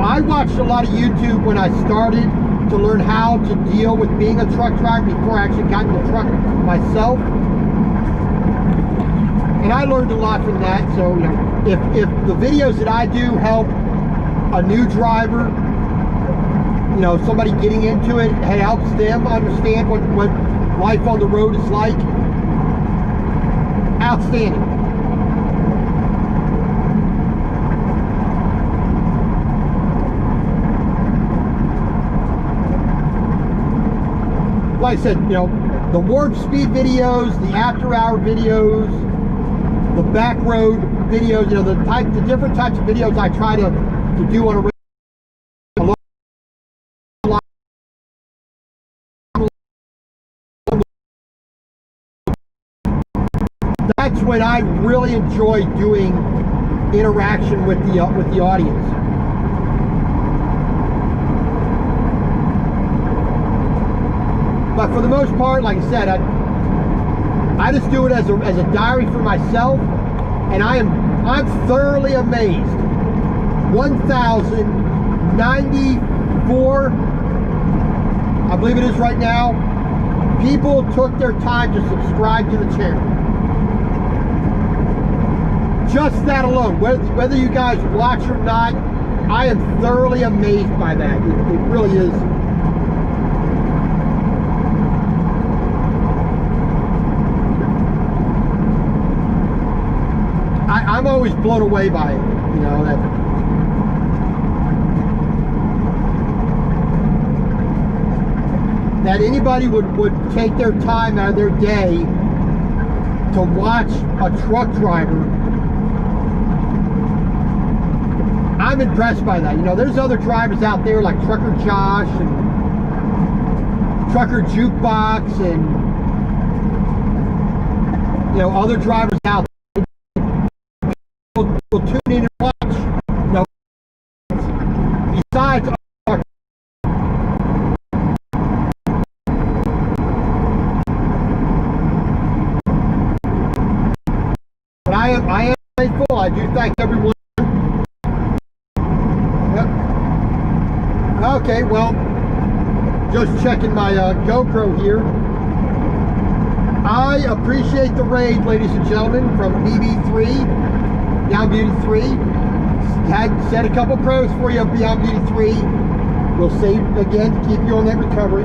I watched a lot of YouTube when I started to learn how to deal with being a truck driver before I actually got in the truck myself. And I learned a lot from that. So if the videos that I do help a new driver, somebody getting into it, it helps them understand what life on the road is like, outstanding. Like I said, the warp speed videos, the after hour videos, the back road videos, the different types of videos I try to do on a regular. That's when I really enjoy doing interaction with the audience. But for the most part, like I said, I just do it as a diary for myself, and I'm thoroughly amazed. 1,094, I believe it is right now, people took their time to subscribe to the channel. Just that alone, whether you guys watch or not, I am thoroughly amazed by that. It really is. I'm always blown away by it, that anybody would take their time out of their day to watch a truck driver I'm impressed by that. You know, there's other drivers out there like Trucker Josh and Trucker Jukebox and, you know, other drivers out there will tune in and watch. You know, besides but I am grateful. I do thank everyone. Yep. Okay, well, just checking my GoPro here. I appreciate the raid, ladies and gentlemen, from BB3, Beyond Beauty 3. Had said a couple pros for you of Beyond Beauty 3. We'll save again to keep you on that recovery.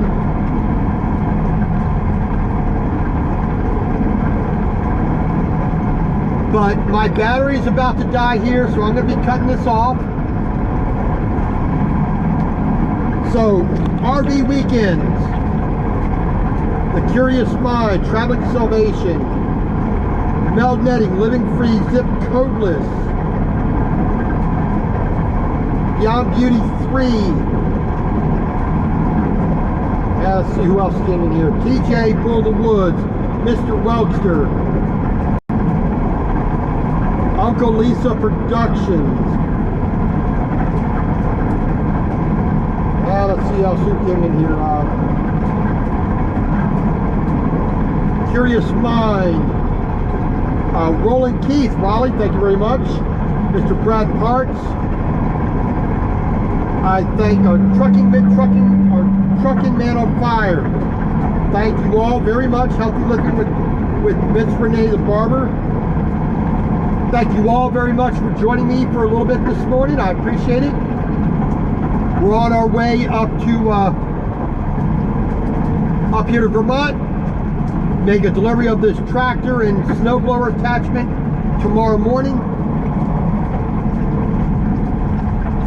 But my battery is about to die here, so I'm going to be cutting this off. So, RV Weekends, The Curious Mind, Traveling to Salvation, Meld Netting, Living Free, Zip Codeless, Beyond Beauty 3. Let's see who else came in here. TJ Bull the Woods, Mr. Welkster, Uncle Lisa Productions. Let's see else who came in here. Curious Mind. Roland Keith, Raleigh, thank you very much. Mr. Brad Parks. I thank Trucking Man on Fire. Thank you all very much. Healthy Living with Miss Renee the Barber. Thank you all very much for joining me for a little bit this morning. I appreciate it. We're on our way up to up here to Vermont. Make a delivery of this tractor and snowblower attachment tomorrow morning.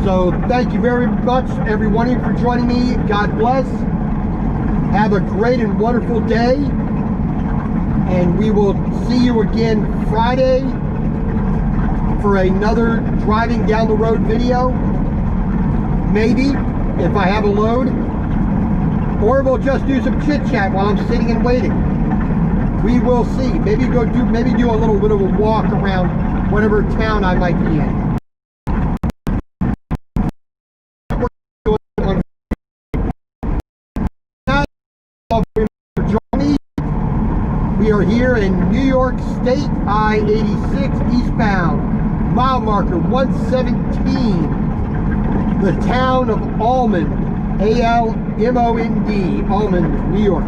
So thank you very much, every one of you, for joining me. God bless. Have a great and wonderful day. And we will see you again Friday for another driving down the road video. Maybe, if I have a load. Or we'll just do some chit chat while I'm sitting and waiting. We will see. Maybe do a little bit of a walk around whatever town I might be in. We are here in New York State, I-86 eastbound, mile marker 117. The town of Almond, A-L-M-O-N-D, Almond, New York.